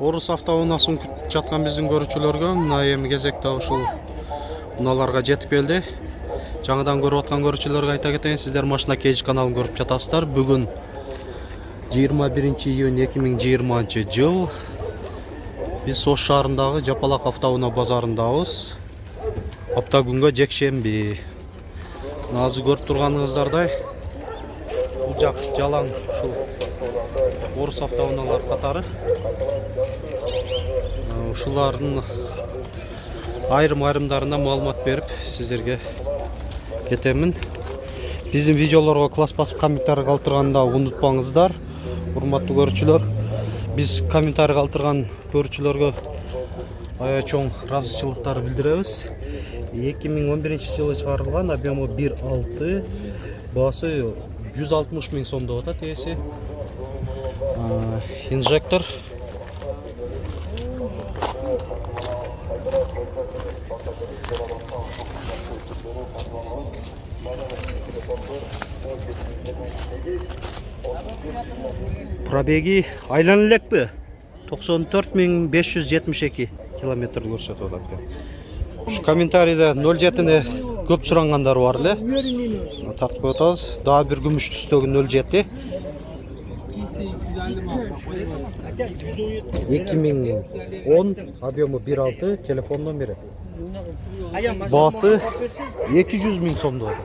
Орус автоунаасын күтүп жаткан биздин көрүүчүлөргө мына эми кезекте ушул унааларга жетип келди. Жаңыдан көрүп аткан көрүүчүлөргө айта кетейин, сиздер Машина Кейж каналын көрүп жатасыздар. Бүгүн 21 июнь 2020 жыл. Биз Ош шаарындагы Жапалак автоунаа базарындабыз. Апта күнгө жекшемби. Азыр көрүп турганыңыздардай бул жак жалаң ушул орус автоунаалар катары. Ушулардын айрым-айрымдарына маалымат берип сиздерге кетемин. Биздин видеолорго класс басып комментарий калтырганда унутпаңыздар. Урматтуу көрүүчүлөр, биз комментарий калтырган көрүүчүлөргө аябай чоң ыраазычылыктарды билдиребиз. 2011 жылы чыгарылган, объему 1.6, баасы 160 000 сом деп атат ээси. Инжектор. Пробеги айлана элекпи? 94 572 километр көрсөтүп атат. Şu комментарийде 07'ni көп сурангандар бар эле. Тартып атабыз. Дагы бир күмүш түстөгү 07. 2010, объему 1.6, телефон номери. Баасы 200 000 сом деп атат.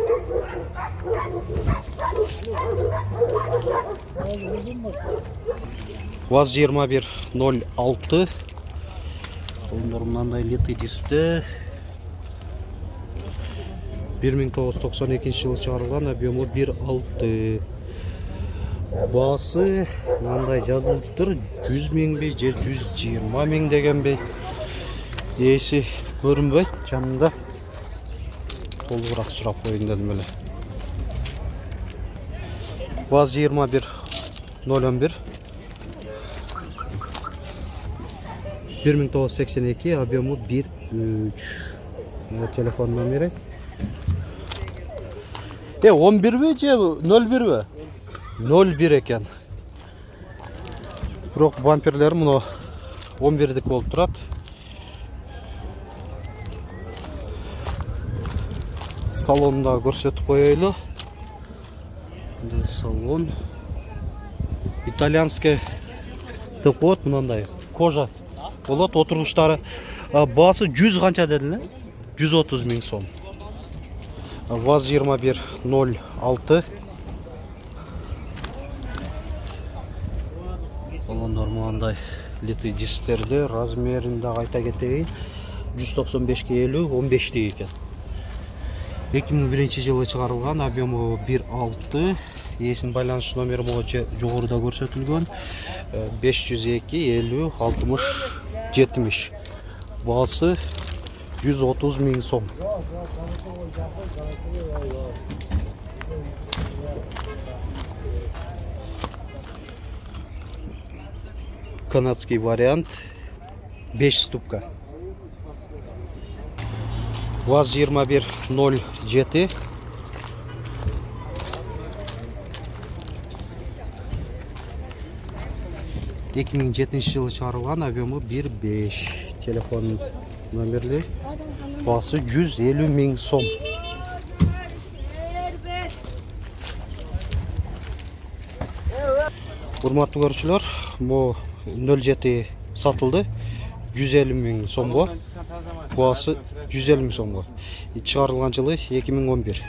ВАЗ-2106. Колдор мындай литый дисте. 1992 жылы чыгарылган, объему 1.6. Баасы мындай жазылыптыр. 100 000 же 120 000 дегенби. Ээси көрүнбөйт жанында. Толугураак сурап коеюн дедим эле. ВАЗ-2111. 1982, объему 1.3. Телефон номери. 11 би же 01 би? 01 экен. Бирок бамперлери мына 11дик болуп турат. Салонда көрсөтүп коелу. Салон. Итальянский деп коет мындай. Кожа болот, отургучтары. Баасы 100 канча дедиң? 130 000 сом. ВАЗ-2106. Салондар мындай литый дисктерде, размерин да айта кетейин. 195-50, 15 экен. 2001 жылы чыгарылган, объему 1.6. Ээсинин байланыш номери могу жогоруда көрсөтүлгөн. 502 50 60 70. Баасы 130 000 сом. Канадский вариант. 5 ступка. ВАЗ-2107. Экимиң жетинчи жылы чыгарылган, объему 1.5. Телефон номерли. Баасы 150 000 сом. Урматтуу көрүүчүлөр, бул 07 сатылды. 150 000 сомго. Баасы 150 000 сомго. Чыгарылган жылы 2011.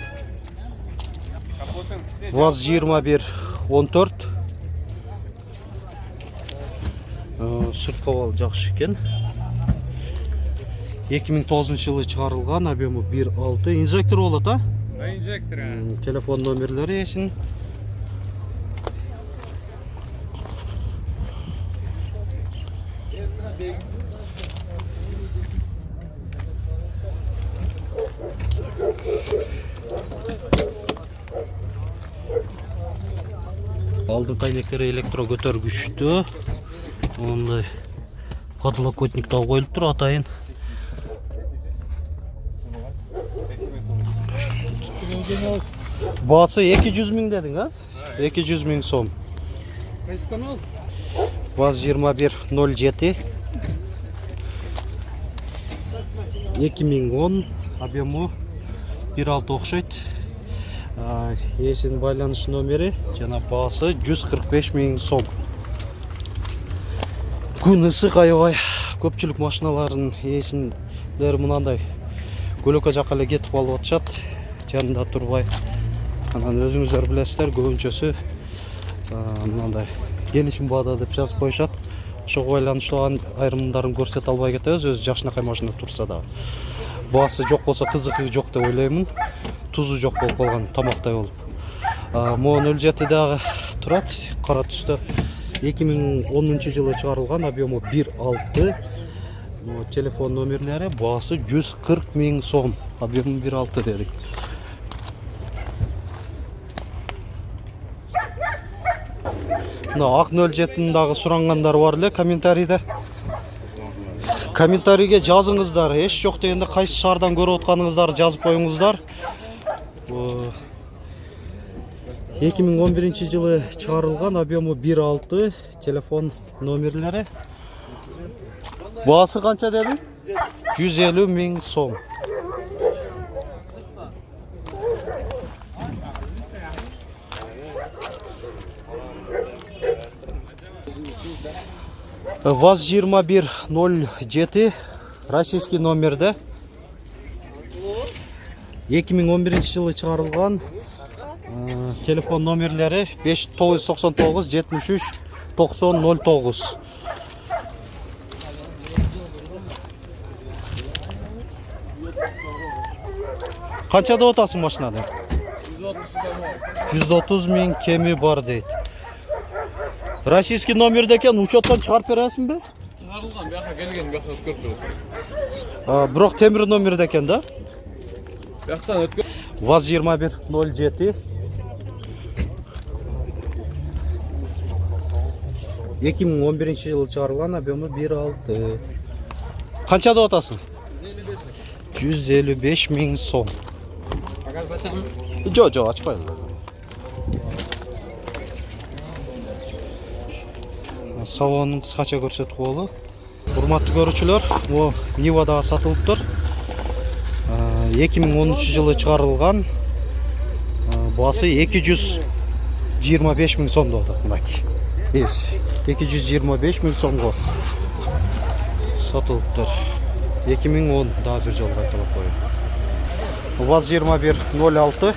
ВАЗ-2114. Сүрткабал жакшы экен. 2009 жылы чыгарылган, объему 1.6. Инжектор болот, а? Инжектор. Телефон номерлери эсин. Алдын кайнектери электро көтөргүчтүү. Мындай подлокотник да коюлуп тур атайын. Баасы 200 000 дедиң, а? 200 000 сом. Кайсы канал? Vaz 2107 2010 объему 1.6 окшойт. Есін байланыш номері жана баасы 145 000 сом. Күн ысык аябай. Көпчүлүк машиналардын ээсиндери мынандай көлөкө жакка эле кетип алып атышат. Жанында турбай. Анан өзүңүздөр билесиздер, көбүнчөсү мынандай келишим баада деп жазып коюшат. Ошого байланыштуу айрымдарын көрсөтө албай кетебиз, өзү жакшынакай машина турса да. Баасы жок болсо кызыгы жок деп ойлоймун. Тузу жок болуп калган, тамактай болуп. Могу 07 дагы турат, кара түстө. 2010 жылы чыгарылган, объему 1.6. Телефон номерлери, баасы 140 000 сом, объему 1.6 дедик. Ак 07 дагы сурангандар бар эле комментарийде. Комментарийге жазыңыздар. Эч жок дегенде кайсы шаардан көрүп атканыңыздарды жазып коюңуздар. 2011 жылы чыгарылган, объему 1.6, телефон номерлери. Баасы канча дедим? 150 000 сом. ВАЗ 2107 российский номерде 2011 жылы чыгарылган, телефон номерлери 5999 73 9009. Канча деп атасың машинада? 130 000 кеми бар дейт. Российский номерде екен, учеттан чыгарып бересиң бе? Чыгарылган, бияка келген, бияка өткөрүп берет. Бирок темир номерде екен да? Бияктан өткөр. ВАЗ 2107 2011 жылы чыгарылган, объему 1.6. Канча деп атасың? 155 000 сом. Багаждасам? Жо, ачпайлы. Салонун кыскача көрсөтүп коелу. Урматтуу көрүүчүлөр, бул Нивада сатылыптыр. 2013 жылы чыгарылган. Баасы 225 000 сом деп атат мынакей. 225 000 сомго сатылыптыр. 2010 дагы бир жолу кайталап коюм. ВАЗ 2106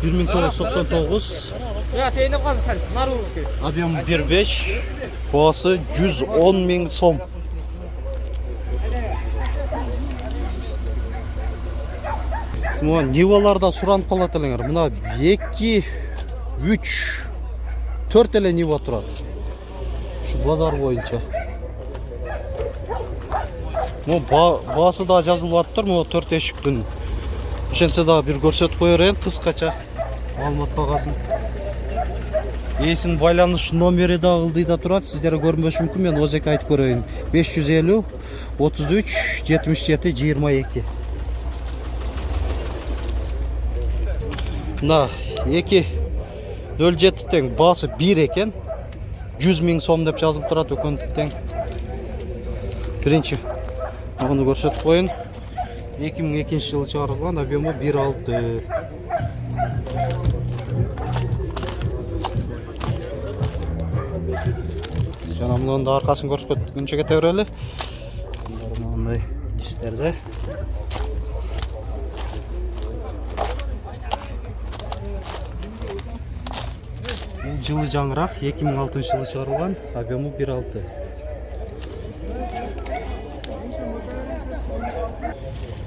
1999, объем 1.5, баасы 110 000 сом. Мына Ниваларда суранып калат элеңер. Мына 2, 3, 4 эле Нива турат. Şu bазар боюнча. Мына баасы да жазылып атыптыр, мына 4 эшиктин. Ошентсе да бир көрсөтүп коерен кыскача. Маалымат кагазын. Ээсинин байланыш номери да ылдыйда турат. Сиздерге көрүнбөшү мүмкүн, мен озек айтып көрөйүн. 550 33 77 22. Мына 207 баасы 1 экен. 100 000 сом деп жазылып турат өкөнтүктен. Биринчи аны көрсөтүп коюн. 2002 жылы чыгарылган, объему 1.6. Жана мунун да аркасын көрсөткөнчө кете берели. Мындай дистерде. Бул жылы жаңыраак, 2006 жылы чыгарылган, объему 1.6.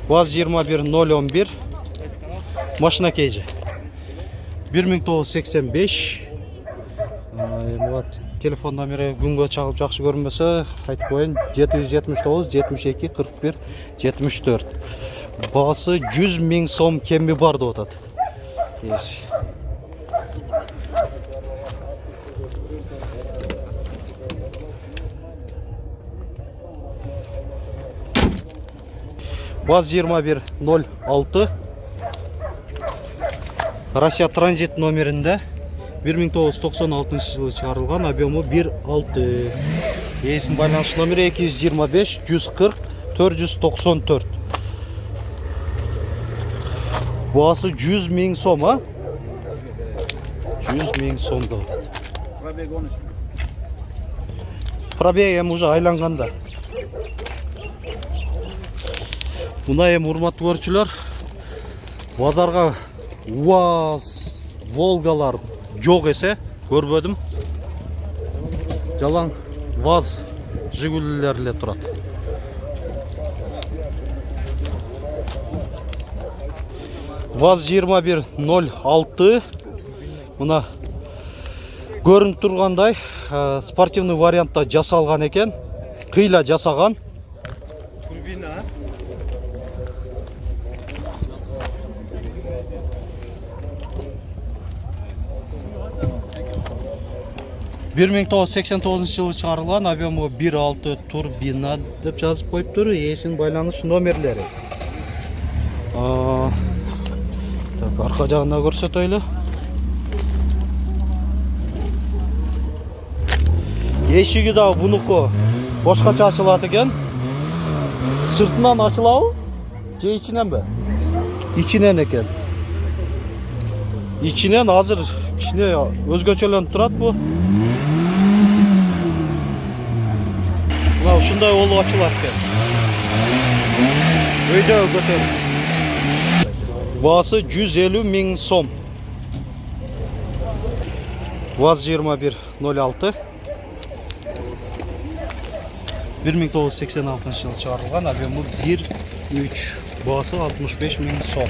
ВАЗ 21011 машина кейжи 1985. Телефон номери күнгө чагып жакшы көрүнбөсө айтып коеюн, 779 72 41 74. Баасы 100 000 сом кеми бар деп атат. ВАЗ 2106 Россия транзит номерінде 1996 жылы шығарылған, объемы 1.6. Ейсін байланыс номері 225 140 494. Бағасы 100 000 сом, а? 100 000 сом да. Пробег 13 bin. Пробег ем уже айланғанда. Мына ем урматтуу көрүүчүлөр, базарға УАЗ, Волгалар жоқ есе көрбөдүм. Жалаң ВАЗ, Жигулилер эле турат. ВАЗ 2106. Мына көрүнүп тургандай спортивный вариантта жасалган экен. Кыйла жасаган. Турбina. Bir 1989 жылы чыгарылган, объемы 1.6 турбина деп жазып коюптур. Эсин байланыш номерлери. Так, арка жагына көрсөтөйлү. Эшиги да бунуку бошкача ачылат экен. Сыртынан ачылабы? Же ичиненби? Ичинен экен. Ичинен азыр кичине өзгөчөлөнүп турат бу. Мына ушундай болуп ачылат экен. Өйдө көтөрүп. Баасы 150 000 сом. ВАЗ 2106. 1986 жылы чыгарылган, объемы 1.3. Баасы 65 000 сом.